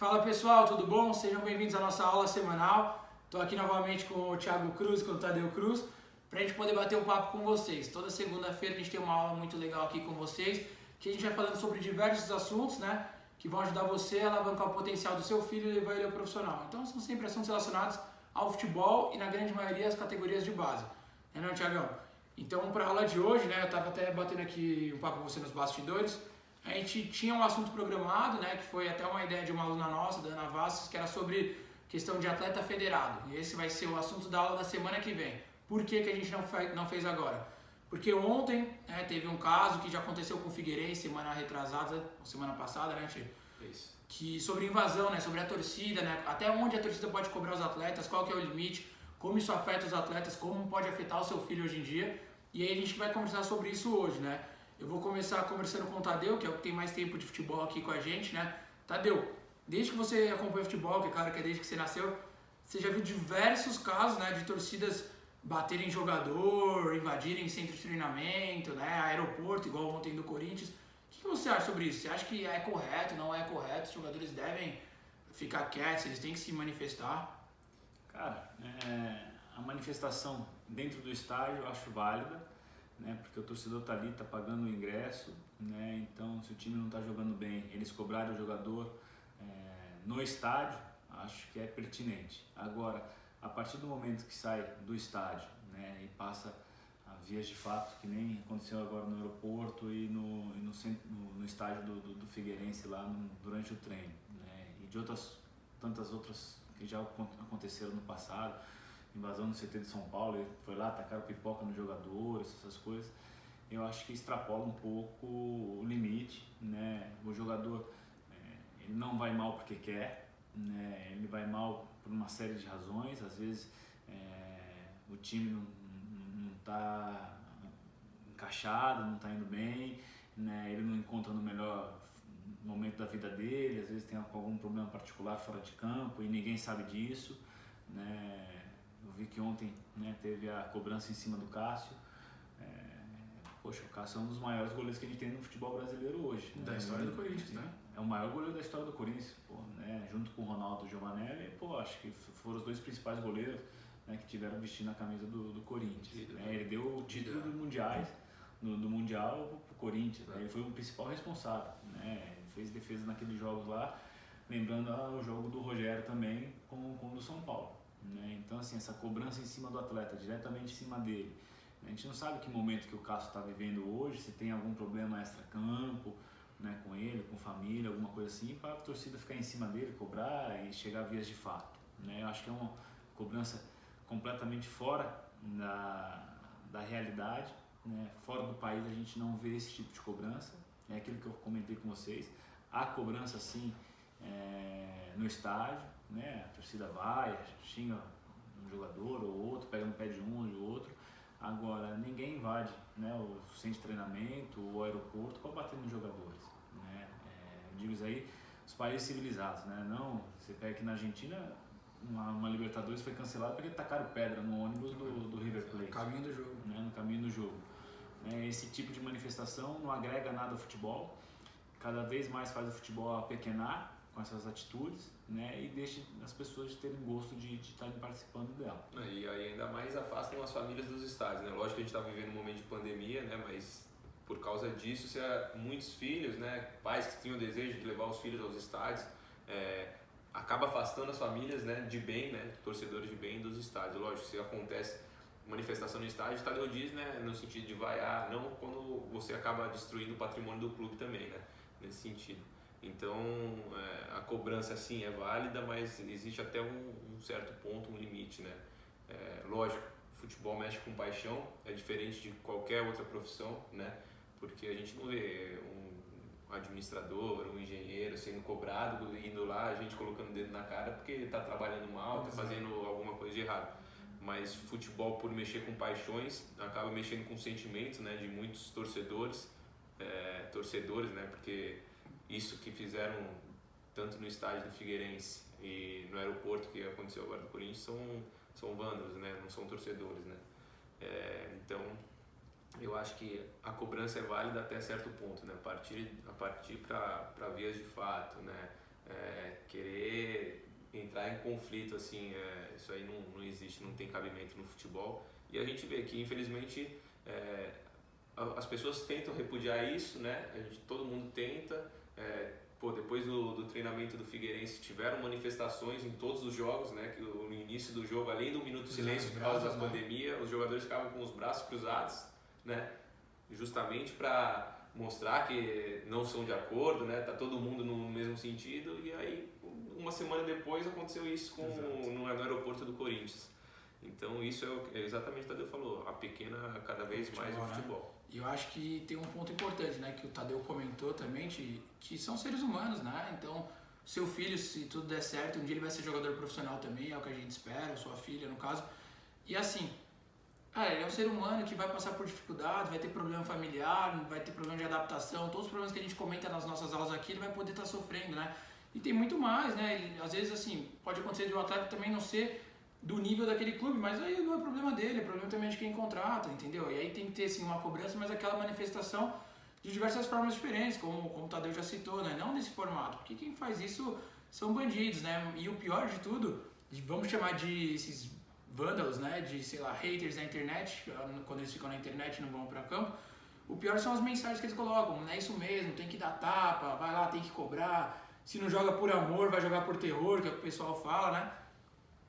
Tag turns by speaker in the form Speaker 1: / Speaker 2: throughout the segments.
Speaker 1: Fala pessoal, tudo bom? Sejam bem-vindos à nossa aula semanal. Estou aqui novamente com o Thiago Cruz, com o Tadeu Cruz, para a gente poder bater um papo com vocês. Toda segunda-feira a gente tem uma aula muito legal aqui com vocês, que a gente vai falando sobre diversos assuntos, né? Que vão ajudar você a alavancar o potencial do seu filho e levar ele ao profissional. Então são sempre assuntos relacionados ao futebol e na grande maioria as categorias de base. Não é, Thiagão? Então para a aula de hoje, né? Eu estava até batendo aqui um papo com você nos bastidores. A gente tinha um assunto programado, né, que foi até uma ideia de uma aluna nossa, da Ana Vasses, que era sobre questão de atleta federado. E esse vai ser o assunto da aula da semana que vem. Por que a gente não fez agora? Porque ontem, né, teve um caso que já aconteceu com o Figueirense, semana retrasada, semana passada, né, Tio?
Speaker 2: Isso.
Speaker 1: Que sobre invasão, né, sobre a torcida, né, até onde a torcida pode cobrar os atletas, qual que é o limite, como isso afeta os atletas, como pode afetar o seu filho hoje em dia. E aí a gente vai conversar sobre isso hoje, né? Eu vou começar conversando com o Tadeu, que é o que tem mais tempo de futebol aqui com a gente, né? Tadeu, desde que você acompanha futebol, que é claro que é desde que você nasceu, você já viu diversos casos, né, de torcidas baterem em jogador, invadirem centro de treinamento, né, aeroporto, igual ontem do Corinthians. O que você acha sobre isso? Você acha que é correto, não é correto? Os jogadores devem ficar quietos, eles têm que se manifestar?
Speaker 2: Cara, a manifestação dentro do estádio eu acho válida, né, porque o torcedor tá ali, tá pagando o ingresso, né, então se o time não tá jogando bem, eles cobrarem o jogador no estádio, acho que é pertinente. Agora, a partir do momento que sai do estádio, né, e passa a vias de fato, que nem aconteceu agora no aeroporto e no estádio do Figueirense lá durante o treino, né, e de tantas outras que já aconteceram no passado, invasão no CT de São Paulo, ele foi lá, tacaram pipoca nos jogadores, essas coisas. Eu acho que extrapola um pouco o limite, né? O jogador, ele não vai mal porque quer, né? Ele vai mal por uma série de razões. Às vezes o time não está encaixado, não está indo bem, né? Ele não encontra no melhor momento da vida dele, às vezes tem algum problema particular fora de campo e ninguém sabe disso, né? Eu vi que ontem, né, teve a cobrança em cima do Cássio. Poxa, o Cássio é um dos maiores goleiros que a gente tem no futebol brasileiro hoje.
Speaker 1: Da história do Corinthians, né?
Speaker 2: É o maior goleiro da história do Corinthians, pô, né? Junto com o Ronaldo Giovanelli, pô, acho que foram os dois principais goleiros, né, que tiveram vestindo a camisa do Corinthians. Né? Ele deu o título do Mundial pro Corinthians, né? Ele foi o principal responsável, né? Ele fez defesa naqueles jogos lá, lembrando o jogo do Rogério também com o do São Paulo. Né? Então, assim, essa cobrança em cima do atleta, diretamente em cima dele, a gente não sabe que momento que o Cássio está vivendo hoje, se tem algum problema extra-campo, né, com ele, com família, alguma coisa assim, para a torcida ficar em cima dele, cobrar e chegar a vias de fato. Né? Eu acho que é uma cobrança completamente fora da realidade, né? Fora do país a gente não vê esse tipo de cobrança, é aquilo que eu comentei com vocês, há cobrança sim no estádio, né? A torcida vai, xinga um jogador ou outro, pega no pé de um ou de outro. Agora, ninguém invade, né, o centro de treinamento, o aeroporto para bater nos jogadores. Né? Digo isso aí, os países civilizados. Né? Não, você pega aqui na Argentina, uma Libertadores foi cancelada porque tacaram pedra no ônibus do River Plate.
Speaker 1: No caminho do jogo.
Speaker 2: Né? No caminho do jogo. Esse tipo de manifestação não agrega nada ao futebol, cada vez mais faz o futebol apequenar com essas atitudes, né, e deixa as pessoas terem gosto de estarem participando dela.
Speaker 3: E aí ainda mais afastam as famílias dos estádios, né? Lógico que a gente está vivendo um momento de pandemia, né, mas por causa disso, muitos filhos, né, pais que tinham o desejo de levar os filhos aos estádios, acaba afastando as famílias, né, de bem, né, torcedores de bem dos estádios. Lógico, se acontece manifestação no estádio, o Tadeu diz, né, no sentido de vaiar, não quando você acaba destruindo o patrimônio do clube também, né, nesse sentido. Então, a cobrança sim é válida, mas existe até um certo ponto, um limite, né? Lógico, futebol mexe com paixão, é diferente de qualquer outra profissão, né? Porque a gente não vê um administrador, um engenheiro sendo cobrado, indo lá, a gente colocando o dedo na cara porque está trabalhando mal, está fazendo alguma coisa de errado. Mas futebol, por mexer com paixões, acaba mexendo com sentimentos, né, de muitos torcedores, né? Porque isso que fizeram tanto no estádio do Figueirense e no aeroporto que aconteceu agora do Corinthians são vândalos, né? Não são torcedores, né? Então eu acho que a cobrança é válida até certo ponto, né? A partir para vias de fato, né? querer entrar em conflito, assim, isso aí não existe, não tem cabimento no futebol. E a gente vê que, infelizmente, as pessoas tentam repudiar isso, né? Todo mundo tenta. Depois do treinamento do Figueirense tiveram manifestações em todos os jogos, né? Que no início do jogo, além do minuto de silêncio por causa da pandemia, os jogadores ficavam com os braços cruzados, né? Justamente para mostrar que não são de acordo, né? Tá todo mundo no mesmo sentido. E aí, uma semana depois, aconteceu isso no aeroporto do Corinthians. Então isso é exatamente o que o Tadeu falou, a pequena cada vez mais o futebol.
Speaker 1: E eu acho que tem um ponto importante, né, que o Tadeu comentou também, que são seres humanos, né? Então, seu filho, se tudo der certo, um dia ele vai ser jogador profissional também, é o que a gente espera, sua filha no caso. E assim, ele é um ser humano que vai passar por dificuldades, vai ter problema familiar, vai ter problema de adaptação, todos os problemas que a gente comenta nas nossas aulas aqui, ele vai poder estar sofrendo, né? E tem muito mais, né? Às vezes, assim, pode acontecer de um atleta também não ser do nível daquele clube, mas aí não é problema dele, é problema também de quem contrata, entendeu? E aí tem que ter, assim, uma cobrança, mas aquela manifestação de diversas formas diferentes, como o Tadeu já citou, né? Não desse formato, porque quem faz isso são bandidos, né? E o pior de tudo, vamos chamar de esses vândalos, né? De, sei lá, haters da internet, quando eles ficam na internet e não vão pra campo, o pior são as mensagens que eles colocam, é isso mesmo, tem que dar tapa, vai lá, tem que cobrar, se não joga por amor, vai jogar por terror, que é o que o pessoal fala, né?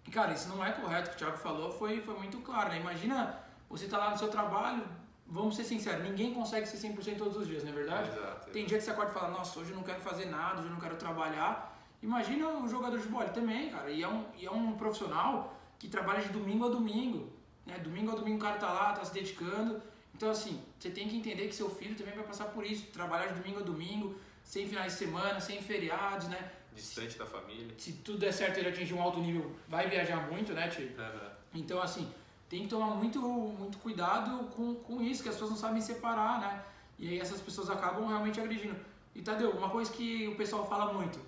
Speaker 1: E, cara, isso não é correto, o que o Thiago falou foi muito claro, né? Imagina, você tá lá no seu trabalho, vamos ser sinceros, ninguém consegue ser 100% todos os dias, não é verdade?
Speaker 3: Exato.
Speaker 1: Tem dia que você acorda e fala, nossa, hoje eu não quero fazer nada, hoje eu não quero trabalhar. Imagina o jogador de bola também, cara, e é um profissional que trabalha de domingo a domingo, né? Domingo a domingo o cara tá lá, tá se dedicando. Então, assim, você tem que entender que seu filho também vai passar por isso, trabalhar de domingo a domingo, sem finais de semana, sem feriados, né?
Speaker 3: Distante da família.
Speaker 1: Se tudo der certo, ele atingir um alto nível, vai viajar muito, né, Tio? Então, assim, tem que tomar muito cuidado com isso, que as pessoas não sabem separar, né? E aí essas pessoas acabam realmente agredindo. E, Tadeu, uma coisa que o pessoal fala muito,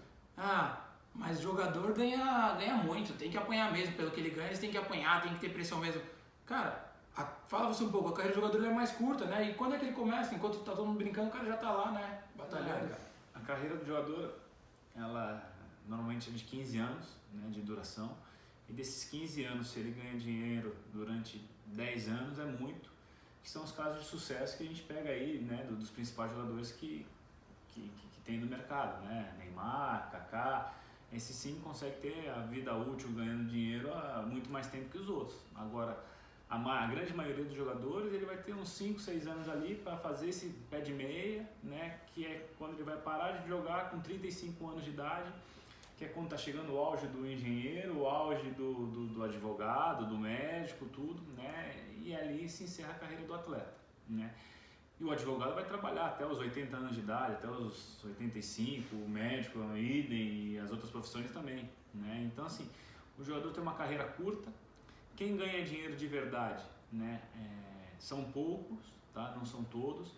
Speaker 1: mas jogador ganha muito, tem que apanhar mesmo, pelo que ele ganha, eles têm que apanhar, tem que ter pressão mesmo. Cara, fala você um pouco, a carreira do jogador é mais curta, né? E quando é que ele começa? Enquanto tá todo mundo brincando, o cara já tá lá, né? Batalhando.
Speaker 2: A carreira do jogador, ela normalmente é de 15 anos, né, de duração, e desses 15 anos, se ele ganha dinheiro durante 10 anos, é muito, que são os casos de sucesso que a gente pega aí, né, dos principais jogadores que tem no mercado, né, Neymar, Kaká, esse sim consegue ter a vida útil ganhando dinheiro há muito mais tempo que os outros. Agora, a grande maioria dos jogadores, ele vai ter uns 5, 6 anos ali para fazer esse pé de meia, né, que é quando ele vai parar de jogar com 35 anos de idade, que é quando está chegando o auge do engenheiro, o auge do advogado, do médico, tudo, né, e ali se encerra a carreira do atleta, né. E o advogado vai trabalhar até os 80 anos de idade, até os 85, o médico, o idem e as outras profissões também, né. Então, assim, o jogador tem uma carreira curta. Quem ganha dinheiro de verdade, né, são poucos, tá? Não são todos.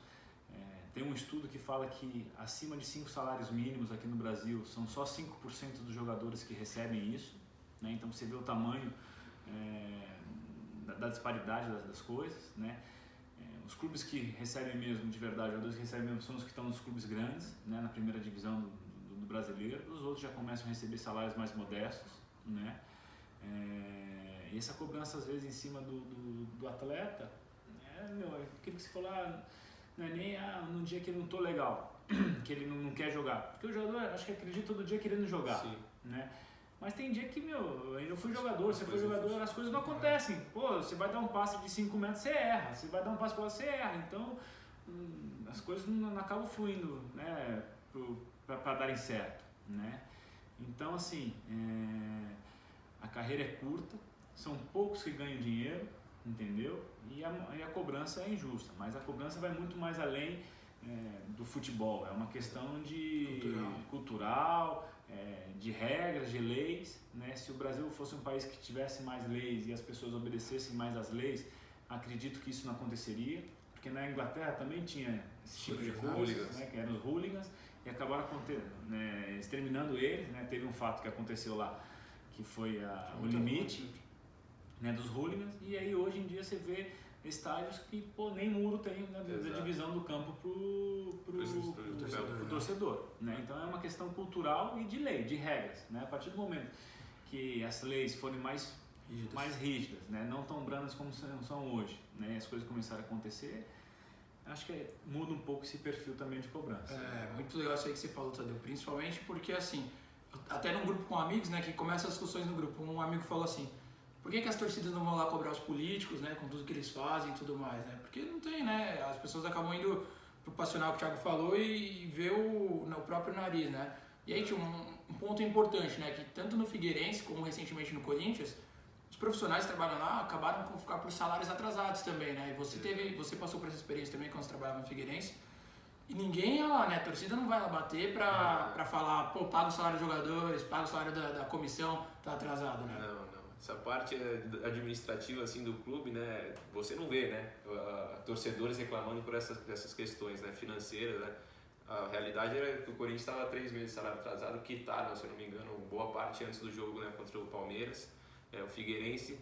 Speaker 2: Tem um estudo que fala que acima de 5 salários mínimos aqui no Brasil são só 5% dos jogadores que recebem isso, né? Então você vê o tamanho da disparidade das coisas, né? Os clubes que recebem mesmo de verdade, os jogadores que recebem mesmo são os que estão nos clubes grandes, né, na primeira divisão do brasileiro. Os outros já começam a receber salários mais modestos, né? E essa cobrança às vezes em cima do atleta, aquilo que você falou, não é nem no dia que ele não tô legal, que ele não quer jogar, porque o jogador acho que acredita todo dia querendo jogar, né? Mas tem dia que, eu não fui jogador, você foi jogador, as coisas não acontecem. Pô, você vai dar um passe de 5 metros, você erra, você vai dar um passe para lá, você erra, então as coisas não acabam fluindo, né, para darem certo, né? Então, assim, a carreira é curta, são poucos que ganham dinheiro, entendeu? E a cobrança é injusta, mas a cobrança vai muito mais além do futebol, é uma questão cultural, de regras, de leis, né? Se o Brasil fosse um país que tivesse mais leis e as pessoas obedecessem mais às leis, acredito que isso não aconteceria, porque na Inglaterra também tinha esse tipo de coisas, né? Que eram os hooligans, e acabaram exterminando eles, né? Teve um fato que aconteceu lá, que foi o limite, né, dos hooligans, e aí hoje em dia você vê estádios que nem muro tem, né, da divisão do campo pro torcedor, né? Então é uma questão cultural e de lei, de regras, né? A partir do momento que as leis forem mais rígidas, né? Não tão brandas como são hoje, né? As coisas começaram a acontecer, acho que muda um pouco esse perfil também de cobrança.
Speaker 1: Muito legal isso aí que você falou, Tadeu, principalmente porque assim, até num grupo com amigos, né, que começa as discussões no grupo, um amigo falou assim, por que as torcidas não vão lá cobrar os políticos, né, com tudo que eles fazem e tudo mais, né? Porque não tem, né? As pessoas acabam indo pro passional que o Thiago falou e vê o próprio nariz, né? E aí tinha um ponto importante, né, que tanto no Figueirense como recentemente no Corinthians, os profissionais que trabalham lá acabaram por ficar por salários atrasados também, né? E você passou por essa experiência também quando você trabalhava no Figueirense. E ninguém ia lá, né? A torcida não vai lá bater pra falar, pô, paga o salário dos jogadores, paga o salário da comissão, tá atrasado, né?
Speaker 3: Não. Essa parte administrativa assim do clube, né? Você não vê, né? Torcedores reclamando por essas questões, né? Financeiras, né? A realidade era que o Corinthians estava 3 meses de salário atrasado, quitado, se eu não me engano, boa parte antes do jogo, né? Contra o Palmeiras. O Figueirense,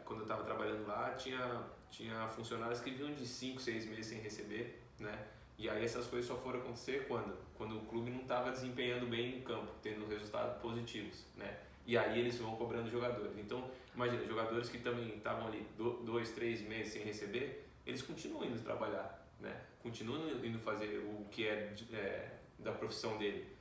Speaker 3: quando eu estava trabalhando lá, tinha funcionários que vinham de 5, 6 meses sem receber, né? E aí essas coisas só foram acontecer quando o clube não estava desempenhando bem em campo, tendo resultados positivos, né? E aí eles vão cobrando jogadores. Então, imagina, jogadores que também estavam ali 2, 3 meses sem receber, eles continuam indo trabalhar, né? Continuam indo fazer o que da profissão dele.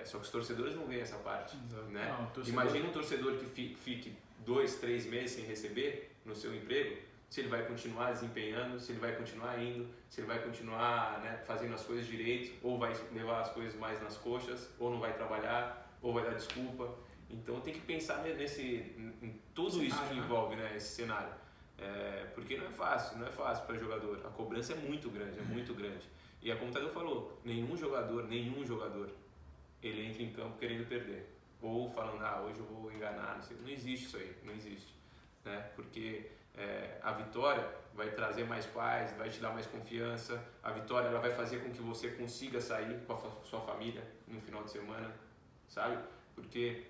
Speaker 3: Só que os torcedores não veem essa parte, né? Não, imagina um torcedor que fique 2, 3 meses sem receber no seu emprego, se ele vai continuar desempenhando, se ele vai continuar indo, se ele vai continuar, né, fazendo as coisas direito, ou vai levar as coisas mais nas coxas, ou não vai trabalhar, ou vai dar desculpa. Então tem que pensar em tudo isso que envolve, né, esse cenário. Porque não é fácil para jogador. A cobrança é muito grande. E como o Tadeu falou, nenhum jogador, ele entra em campo querendo perder. Ou falando, hoje eu vou enganar, não sei. Não existe isso aí, não existe. Né? Porque a vitória vai trazer mais paz, vai te dar mais confiança. A vitória ela vai fazer com que você consiga sair com a sua família no final de semana, sabe? Porque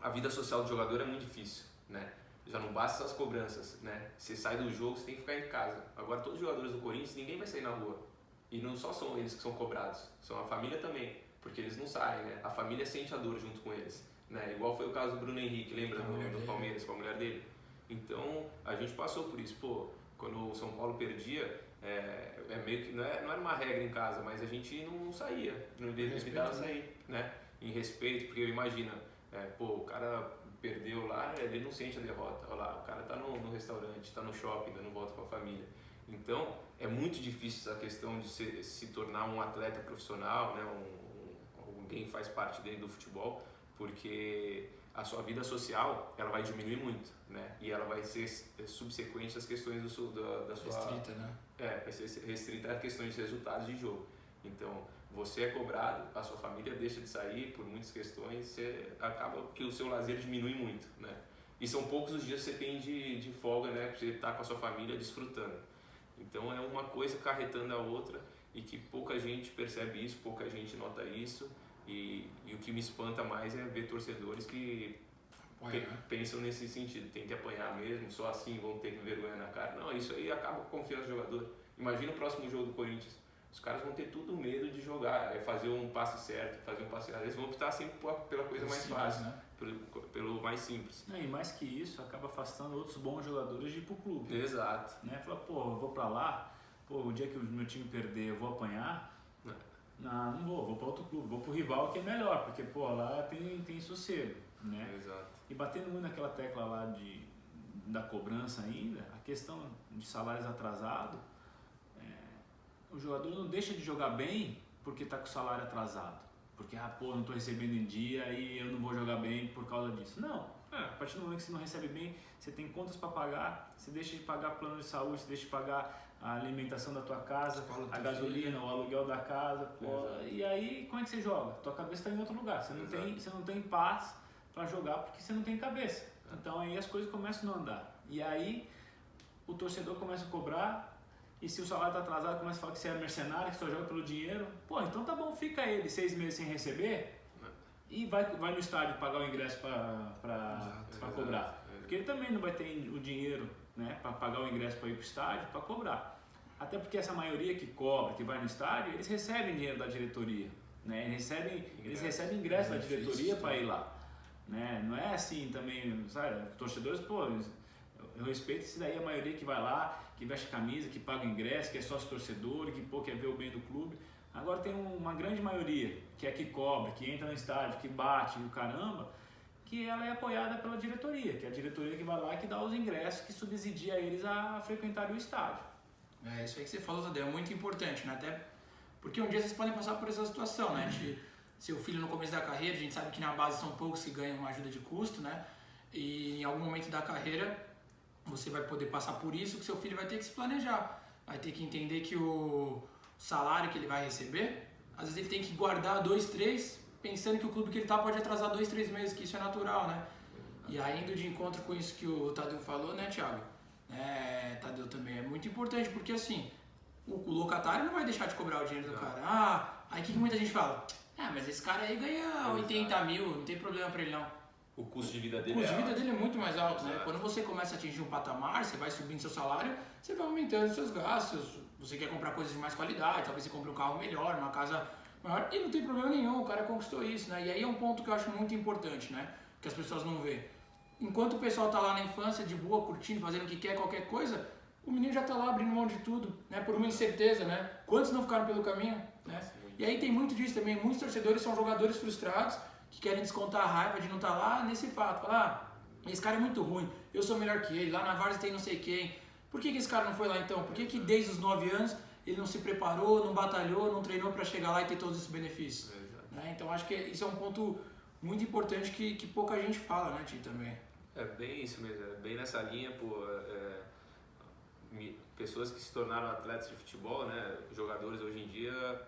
Speaker 3: a vida social do jogador é muito difícil, né? Já não basta as cobranças, né? Você sai do jogo, você tem que ficar em casa. Agora todos os jogadores do Corinthians, ninguém vai sair na rua. E não só são eles que são cobrados, são a família também, porque eles não saem, né? A família sente a dor junto com eles, né? Igual foi o caso do Bruno Henrique, lembra do Palmeiras com a mulher dele? Então a gente passou por isso, quando o São Paulo perdia, meio que não era uma regra em casa, mas a gente não saía, não evitava sair, né? Em respeito, porque imagina, o cara perdeu lá, ele não sente a derrota, olha lá, o cara tá no restaurante, tá no shopping, dando volta com a família. Então é muito difícil essa questão de se tornar um atleta profissional, né? Alguém que faz parte dele do futebol, porque a sua vida social ela vai diminuir muito, né? E ela vai ser subsequente às questões da sua...
Speaker 1: Restrita, né?
Speaker 3: Vai ser restrita a questões de resultados de jogo. Então, você é cobrado, a sua família deixa de sair por muitas questões, você acaba que o seu lazer diminui muito, né? E são poucos os dias que você tem de folga, né? Pra você estar com a sua família desfrutando. Então, é uma coisa carretando a outra e que pouca gente percebe isso, pouca gente nota isso. E o que me espanta mais é ver torcedores que pensam nesse sentido, tem que apanhar mesmo, só assim vão ter vergonha na cara. Não, isso aí acaba com a confiança do jogador. Imagina o próximo jogo do Corinthians. Os caras vão ter tudo medo de jogar, fazer um passe certo, fazer um passe errado. Eles vão optar sempre pela coisa mais fácil, né? Pelo mais simples.
Speaker 2: E mais que isso, acaba afastando outros bons jogadores de ir pro clube.
Speaker 3: Exato.
Speaker 2: Né? Fala, eu vou pra lá, o dia que o meu time perder eu vou apanhar. Não vou para outro clube, vou pro rival que é melhor, porque lá tem sossego, né?
Speaker 3: Exato.
Speaker 2: E batendo muito naquela tecla lá da cobrança ainda, a questão de salários atrasados, o jogador não deixa de jogar bem porque está com o salário atrasado, porque não estou recebendo em dia e eu não vou jogar bem por causa disso. Não, a partir do momento que você não recebe bem, você tem contas para pagar, você deixa de pagar plano de saúde, você deixa de pagar a alimentação da tua casa, a gasolina, o aluguel da casa, e aí como é que você joga? Tua cabeça está em outro lugar, você não tem paz para jogar porque você não tem cabeça. Então aí as coisas começam a não andar. E aí o torcedor começa a cobrar, e se o salário está atrasado, começa a falar que você é mercenário, que só joga pelo dinheiro. Então tá bom, fica ele 6 meses sem receber e vai no estádio pagar o ingresso para cobrar. Porque ele também não vai ter o dinheiro, né, para pagar o ingresso para ir para o estádio, para cobrar. Até porque essa maioria que cobra, que vai no estádio, eles recebem dinheiro da diretoria. né? Eles recebem ingresso da diretoria para ir lá, né? Não é assim também, sabe? Torcedores, pô, eu respeito isso daí, a maioria que vai lá, que veste camisa, que paga o ingresso, que é sócio torcedor, que pô, quer ver o bem do clube. Agora tem uma grande maioria que é que cobra, que entra no estádio, que bate, o caramba, que ela é apoiada pela diretoria, que é a diretoria que vai lá e que dá os ingressos, que subsidia eles a frequentar o estádio.
Speaker 1: É isso aí que você falou, Tadeu, é muito importante, né? Até porque um dia vocês podem passar por essa situação, né? Seu filho no começo da carreira, a gente sabe que na base são poucos que ganham uma ajuda de custo, né? E em algum momento da carreira você vai poder passar por isso, que seu filho vai ter que se planejar, vai ter que entender que o salário que ele vai receber, às vezes ele tem que guardar 2, 3, pensando que o clube que ele tá pode atrasar 2, 3 meses, que isso é natural, né? E aí, indo de encontro com isso que o Tadeu falou, né, Thiago? Tadeu, também é muito importante, porque assim, o locatário não vai deixar de cobrar o dinheiro do cara. Aí o que muita gente fala? Mas esse cara aí ganha 80 mil, não tem problema pra ele não.
Speaker 3: O custo de vida dele
Speaker 1: O custo de vida dele é muito mais alto, né? Quando você começa a atingir um patamar, você vai subindo seu salário, você vai aumentando seus gastos, você quer comprar coisas de mais qualidade, talvez você compre um carro melhor, uma casa maior, e não tem problema nenhum, o cara conquistou isso, né? E aí é um ponto que eu acho muito importante, né? Que as pessoas não veem. Enquanto o pessoal tá lá na infância, de boa, curtindo, fazendo o que quer, qualquer coisa, o menino já tá lá abrindo mão de tudo, né? Por uma incerteza, né? Quantos não ficaram pelo caminho, né? E aí tem muito disso também, muitos torcedores são jogadores frustrados, que querem descontar a raiva de não estar lá nesse fato. Falar, esse cara é muito ruim, eu sou melhor que ele, lá na Várzea tem não sei quem. Por que esse cara não foi lá então? Por que desde os 9 anos ele não se preparou, não batalhou, não treinou para chegar lá e ter todos esses benefícios? Né? Então acho que isso é um ponto muito importante que pouca gente fala, né, Ti, também.
Speaker 3: É bem isso mesmo, é bem nessa linha, pô, pessoas que se tornaram atletas de futebol, né, jogadores hoje em dia,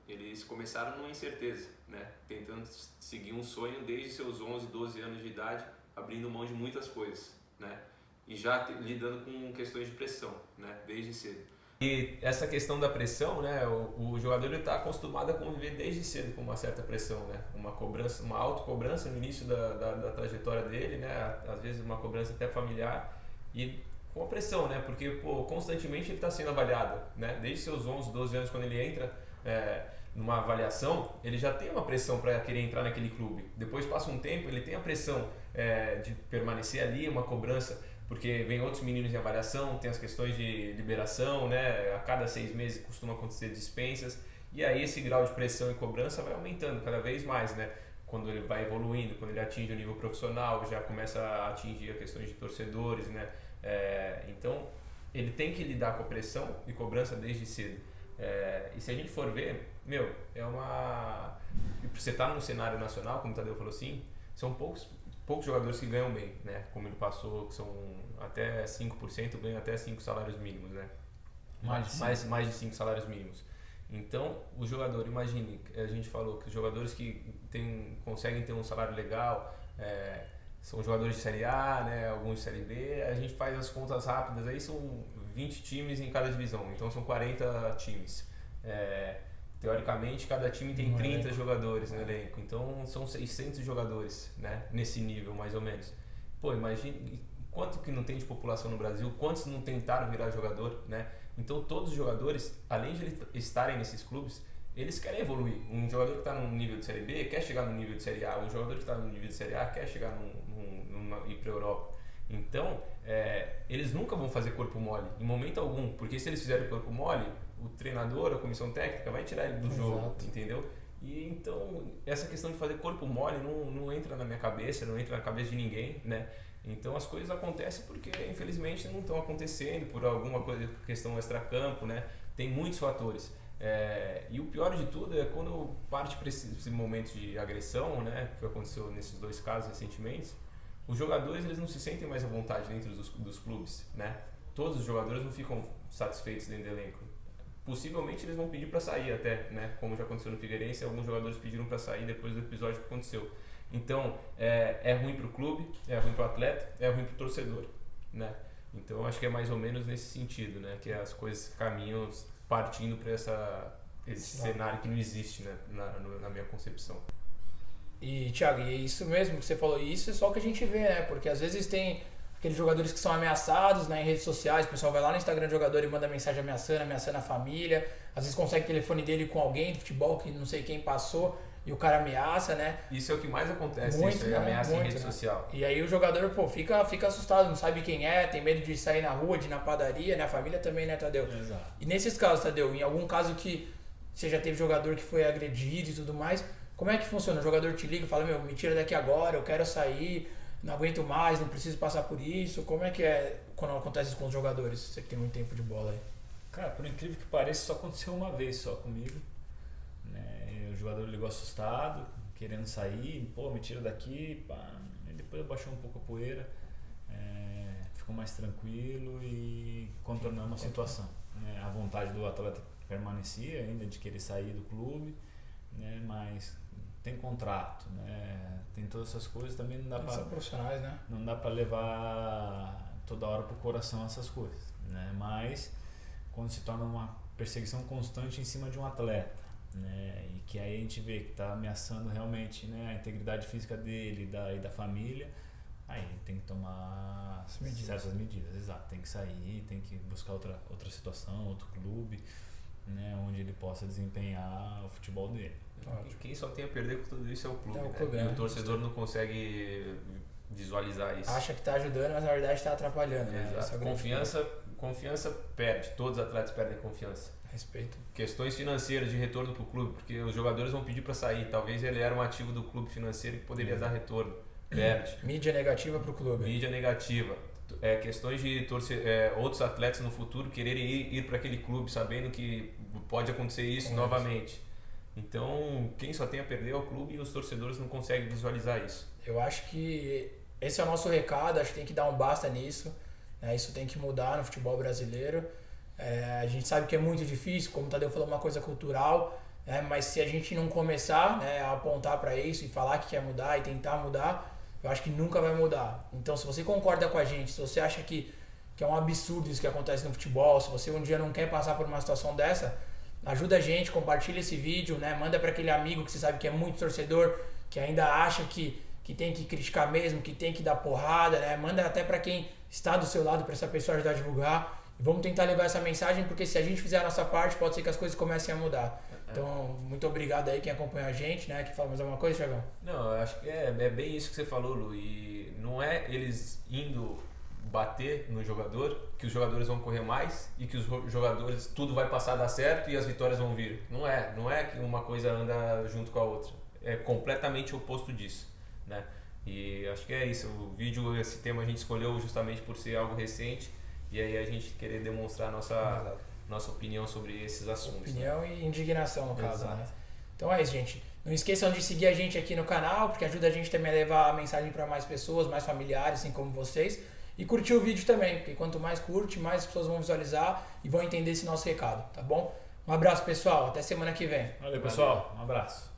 Speaker 3: eles começaram numa incerteza, né, tentando seguir um sonho desde seus 11, 12 anos de idade, abrindo mão de muitas coisas, né, e já lidando com questões de pressão, né, desde cedo.
Speaker 4: E essa questão da pressão, né, o jogador está acostumado a conviver desde cedo com uma certa pressão, né, uma cobrança, uma autocobrança no início da trajetória dele, né, às vezes uma cobrança até familiar e com a pressão, né, porque pô, constantemente ele está sendo avaliado, né, desde seus 11, 12 anos quando ele entra numa avaliação, ele já tem uma pressão para querer entrar naquele clube. Depois passa um tempo, ele tem a pressão de permanecer ali, uma cobrança, porque vem outros meninos em avaliação, tem as questões de liberação, né? A cada 6 meses costuma acontecer dispensas, e aí esse grau de pressão e cobrança vai aumentando cada vez mais, né? Quando ele vai evoluindo, quando ele atinge o nível profissional, já começa a atingir a questões de torcedores, né? Então ele tem que lidar com a pressão e cobrança desde cedo. E se a gente for ver, você tá no cenário nacional, como o Tadeu falou assim, são poucos jogadores que ganham bem, né? Como ele passou, que são até 5%, ganham até 5 salários mínimos, né? Mais de 5 salários mínimos. Então, o jogador, imagine, a gente falou que os jogadores que conseguem ter um salário legal, são jogadores de Série A, né? Alguns de Série B, a gente faz as contas rápidas, aí são 20 times em cada divisão, então são 40 times. Teoricamente, cada time tem 30 jogadores no elenco, então são 600 jogadores, né, nesse nível, mais ou menos. Pô, imagine quanto que não tem de população no Brasil, quantos não tentaram virar jogador, né? Então, todos os jogadores, além de estarem nesses clubes, eles querem evoluir. Um jogador que está no nível de Série B quer chegar no nível de Série A, um jogador que está no nível de Série A quer chegar ir para a Europa. Então, eles nunca vão fazer corpo mole, em momento algum, porque se eles fizerem corpo mole, o treinador, a comissão técnica vai tirar ele do jogo, entendeu? E então, essa questão de fazer corpo mole não entra na minha cabeça, não entra na cabeça de ninguém, né? Então as coisas acontecem porque, infelizmente, não estão acontecendo por alguma coisa, questão extracampo, né? Tem muitos fatores. E o pior de tudo é quando parte para esse momento de agressão, né? Que aconteceu nesses 2 casos recentemente, os jogadores eles não se sentem mais à vontade dentro dos clubes, né? Todos os jogadores não ficam satisfeitos dentro do elenco. Possivelmente eles vão pedir para sair até, né? Como já aconteceu no Figueirense, alguns jogadores pediram para sair depois do episódio que aconteceu. Então, é ruim para o clube, é ruim para o atleta, é ruim para o torcedor, né? Então, acho que é mais ou menos nesse sentido, né? Que as coisas caminham partindo para esse cenário que não existe, né? Na minha concepção.
Speaker 1: E, Thiago, e é isso mesmo que você falou, isso é só o que a gente vê, né? Porque às vezes tem aqueles jogadores que são ameaçados, né, em redes sociais, o pessoal vai lá no Instagram do jogador e manda mensagem ameaçando a família, às vezes consegue o telefone dele com alguém do futebol que não sei quem passou e o cara ameaça, né?
Speaker 4: Isso é o que mais acontece,
Speaker 1: Muito,
Speaker 4: isso,
Speaker 1: né?
Speaker 4: ameaça
Speaker 1: Muito,
Speaker 4: em rede
Speaker 1: né?
Speaker 4: social.
Speaker 1: E aí o jogador, pô, fica assustado, não sabe quem é, tem medo de sair na rua, de ir na padaria, né? A família também, né, Tadeu?
Speaker 2: Exato.
Speaker 1: E nesses casos, Tadeu, em algum caso que você já teve jogador que foi agredido e tudo mais, como é que funciona? O jogador te liga e fala, meu, me tira daqui agora, eu quero sair, não aguento mais, não preciso passar por isso. Como é que é quando acontece isso com os jogadores? Você que tem muito tempo de bola aí.
Speaker 2: Cara, por incrível que pareça, só aconteceu uma vez só comigo. Né? O jogador ligou assustado, querendo sair, pô, me tira daqui, pá. E depois baixou um pouco a poeira, ficou mais tranquilo e contornamos a situação. Né? A vontade do atleta permanecia ainda de querer sair do clube, né? Mas tem contrato, né? Tem todas essas coisas, também não dá para
Speaker 1: São profissionais, né?
Speaker 2: não dá para levar toda hora pro coração essas coisas, né? Mas quando se torna uma perseguição constante em cima de um atleta, né? E que aí a gente vê que está ameaçando realmente, né, a integridade física dele e da família, aí tem que tomar certas medidas, exato, tem que sair, tem que buscar outra situação, outro clube, né, onde ele possa desempenhar o futebol dele.
Speaker 4: E quem só tem a perder com tudo isso é o clube,
Speaker 1: É o
Speaker 4: né?
Speaker 1: clube,
Speaker 4: E
Speaker 1: né?
Speaker 4: o torcedor não consegue visualizar isso.
Speaker 1: Acha que tá ajudando, mas na verdade tá atrapalhando, né?
Speaker 4: Exato.
Speaker 1: Essa é a grande
Speaker 4: Confiança perde, todos os atletas perdem confiança.
Speaker 1: respeito.
Speaker 4: Questões financeiras de retorno para o clube, porque os jogadores vão pedir para sair, talvez ele era um ativo do clube financeiro que poderia dar retorno, perde.
Speaker 1: Mídia negativa pro clube.
Speaker 4: Mídia negativa, questões de outros atletas no futuro quererem ir para aquele clube sabendo que pode acontecer isso novamente. Então, quem só tem a perder é o clube e os torcedores não conseguem visualizar isso.
Speaker 1: Eu acho que esse é o nosso recado, acho que tem que dar um basta nisso, né? Isso tem que mudar no futebol brasileiro. A gente sabe que é muito difícil, como o Tadeu falou, uma coisa cultural, né? Mas se a gente não começar, né, a apontar para isso e falar que quer mudar e tentar mudar, eu acho que nunca vai mudar. Então, se você concorda com a gente, se você acha que é um absurdo isso que acontece no futebol, se você um dia não quer passar por uma situação dessa, ajuda a gente, compartilha esse vídeo, né? Manda para aquele amigo que você sabe que é muito torcedor, que ainda acha que tem que criticar mesmo, que tem que dar porrada, né? Manda até para quem está do seu lado, para essa pessoa ajudar a divulgar. E vamos tentar levar essa mensagem, porque se a gente fizer a nossa parte, pode ser que as coisas comecem a mudar. Então, muito obrigado aí quem acompanha a gente, né? Que fala mais alguma coisa, Thiagão?
Speaker 4: Não, eu acho que é bem isso que você falou, Lu. E não é eles indo bater no jogador que os jogadores vão correr mais e que os jogadores tudo vai passar a dar certo e as vitórias vão vir. Não é que uma coisa anda junto com a outra. É completamente o oposto disso, né? E acho que é isso. O vídeo, esse tema a gente escolheu justamente por ser algo recente e aí a gente querer demonstrar nossa opinião sobre esses assuntos.
Speaker 1: Opinião, né? E indignação, no caso,
Speaker 4: Exato.
Speaker 1: né? Então é isso, gente. Não esqueçam de seguir a gente aqui no canal, porque ajuda a gente também a levar a mensagem para mais pessoas, mais familiares, assim como vocês. E curtir o vídeo também, porque quanto mais curte, mais pessoas vão visualizar e vão entender esse nosso recado, tá bom? Um abraço, pessoal. Até semana que vem.
Speaker 2: Valeu, pessoal. Um abraço.